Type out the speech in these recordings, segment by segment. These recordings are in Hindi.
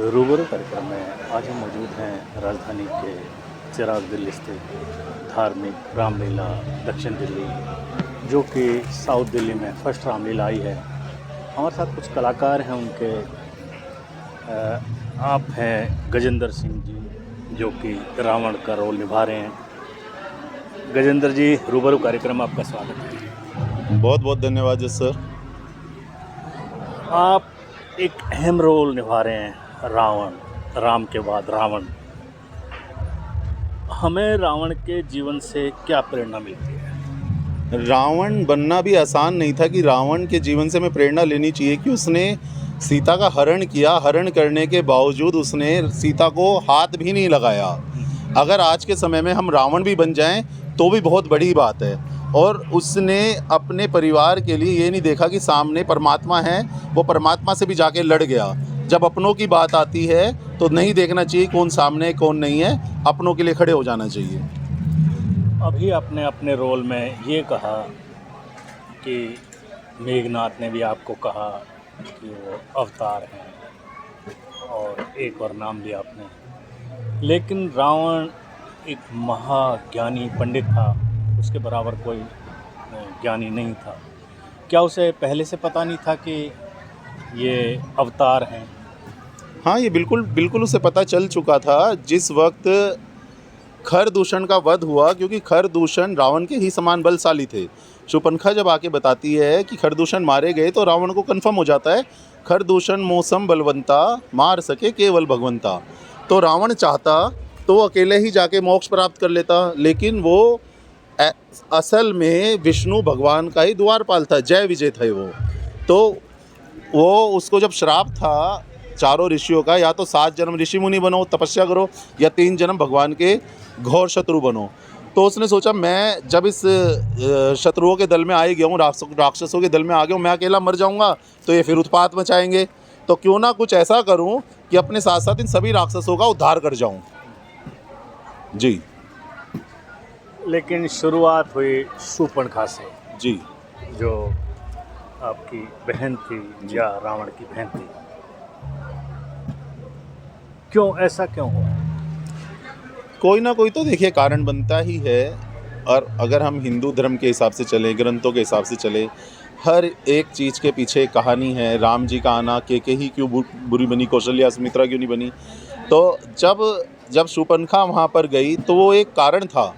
रूबरू कार्यक्रम में आज हम मौजूद हैं राजधानी के चिराग दिल्ली स्थित धार्मिक रामलीला दक्षिण दिल्ली, जो कि साउथ दिल्ली में फर्स्ट रामलीला आई है। हमारे साथ कुछ कलाकार हैं उनके। आप हैं गजेंद्र सिंह जी, जो कि रावण का रोल निभा रहे हैं। गजेंद्र जी, रूबरू कार्यक्रम में आपका स्वागत है। बहुत बहुत धन्यवाद सर। आप एक अहम रोल निभा रहे हैं, रावण, राम के बाद रावण। हमें रावण के जीवन से क्या प्रेरणा मिलती है? रावण बनना भी आसान नहीं था कि रावण के जीवन से हमें प्रेरणा लेनी चाहिए कि उसने सीता का हरण किया। हरण करने के बावजूद उसने सीता को हाथ भी नहीं लगाया। अगर आज के समय में हम रावण भी बन जाएं तो भी बहुत बड़ी बात है। और उसने अपने परिवार के लिए ये नहीं देखा कि सामने परमात्मा है, वो परमात्मा से भी जाके लड़ गया। जब अपनों की बात आती है तो नहीं देखना चाहिए कौन सामने है कौन नहीं है, अपनों के लिए खड़े हो जाना चाहिए। अभी आपने अपने रोल में ये कहा कि मेघनाथ ने भी आपको कहा कि वो अवतार हैं और एक और नाम लिया आपने, लेकिन रावण एक महाज्ञानी पंडित था, उसके बराबर कोई ज्ञानी नहीं था। क्या उसे पहले से पता नहीं था कि ये अवतार हैं? हाँ, ये बिल्कुल उसे पता चल चुका था जिस वक्त खरदूषण का वध हुआ, क्योंकि खरदूषण रावण के ही समान बलशाली थे। शूर्पणखा जब आके बताती है कि खरदूषण मारे गए तो रावण को कन्फर्म हो जाता है, खरदूषण मौसम बलवंता, मार सके केवल भगवंता। तो रावण चाहता तो अकेले ही जाके मोक्ष प्राप्त कर लेता, लेकिन वो असल में विष्णु भगवान का ही द्वारपाल था, जय विजय थे वो। तो वो उसको जब श्राप था चारों ऋषियों का, या तो 7 जन्म ऋषि मुनि बनो, तपस्या करो, या 3 जन्म भगवान के घोर शत्रु बनो। तो उसने सोचा मैं जब इस शत्रुओं के दल में आ ही गया हूँ, राक्षसों के दल में आ गया हूँ, मैं अकेला मर जाऊँगा तो ये फिर उत्पात मचाएंगे, तो क्यों ना कुछ ऐसा करूँ कि अपने साथ साथ इन सभी राक्षसों का उद्धार कर जाऊँ जी। लेकिन शुरुआत हुई शूर्पणखा से जी, जो आपकी बहन थी या रावण की बहन थी। क्यों, ऐसा क्यों हुआ? कोई ना कोई तो देखिए कारण बनता ही है। और अगर हम हिंदू धर्म के हिसाब से चलें, ग्रंथों के हिसाब से चलें, हर एक चीज़ के पीछे एक कहानी है। राम जी का आना, केकई क्यों बुरी बनी, कौशल्या सुमित्रा क्यों नहीं बनी। तो जब शूर्पणखा वहाँ पर गई तो वो एक कारण था।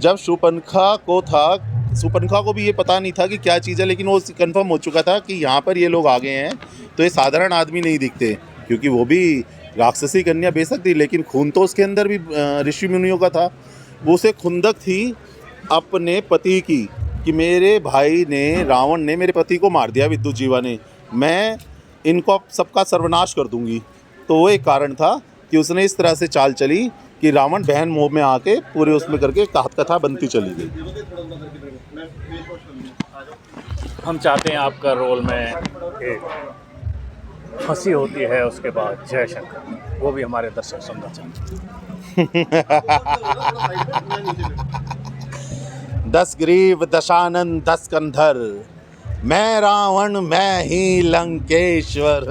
जब शूर्पणखा को भी ये पता नहीं था कि क्या चीज़ है, लेकिन वो कंफर्म हो चुका था कि यहाँ पर ये लोग आ गए हैं तो ये साधारण आदमी नहीं दिखते, क्योंकि वो भी राक्षसी कन्या बेशक थी, लेकिन खून तो उसके अंदर भी ऋषि मुनियों का था। वो उसे खुंदक थी अपने पति की कि मेरे भाई ने, रावण ने मेरे पति को मार दिया, विद्युत जीवा ने, मैं इनको सबका सर्वनाश कर दूंगी। तो वो एक कारण था कि उसने इस तरह से चाल चली कि रावण बहन मोह में आके पूरे उसमें करके कथा बनती चली गई। हम चाहते हैं आपका रोल में एक हंसी होती है, उसके बाद जय शंकर, वो भी हमारे दर्शक सुनना चाहते हैं। 10 ग्रीव दशानन 10 कंधर, मैं रावण मैं ही लंकेश्वर।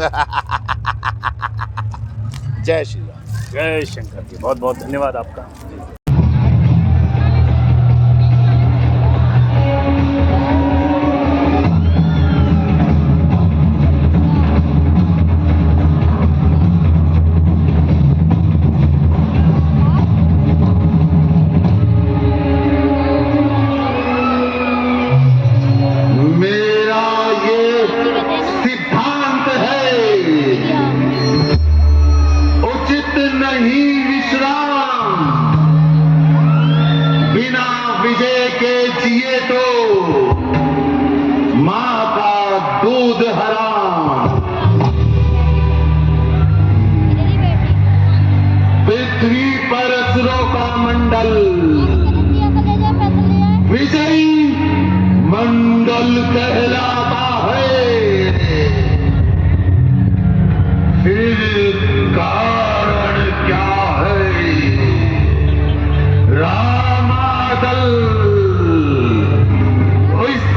जय श्री राम। जय शंकर जी, बहुत बहुत धन्यवाद आपका। विजय के जिए तो माँ का दूध हराम। पृथ्वी पर असुरों का मंडल, विजयी मंडल कहलाता है। फिर कारण क्या है? रामादल इस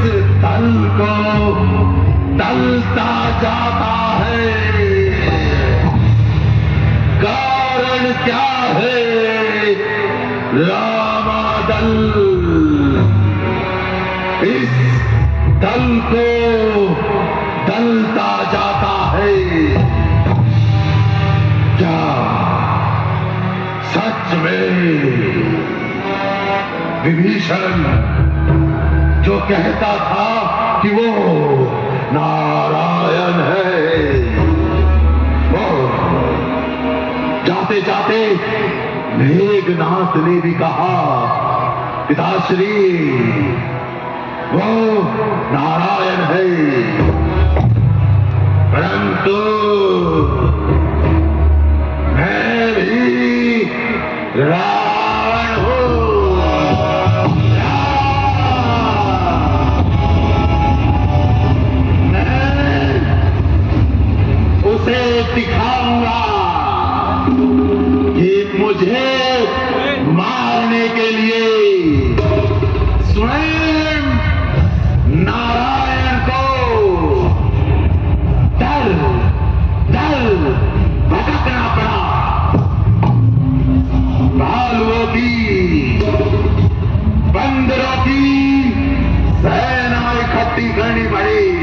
दल को तलता जाता है। क्या है रामादल। इस दल को दलता जाता है। क्या सच में विभीषण जो कहता था कि वो नारायण है, वो जाते जाते मेघनाथ ने भी कहा पिताश्री वो नारायण है, परंतु मैं भी रावण हूं। मैं उसे दिखाऊंगा कि मुझे मारने के लिए स्वयं नारायण को दल दल भटकना पड़ा। भालुओं की, बंदरों की सेना इकट्ठी करनी पड़ी।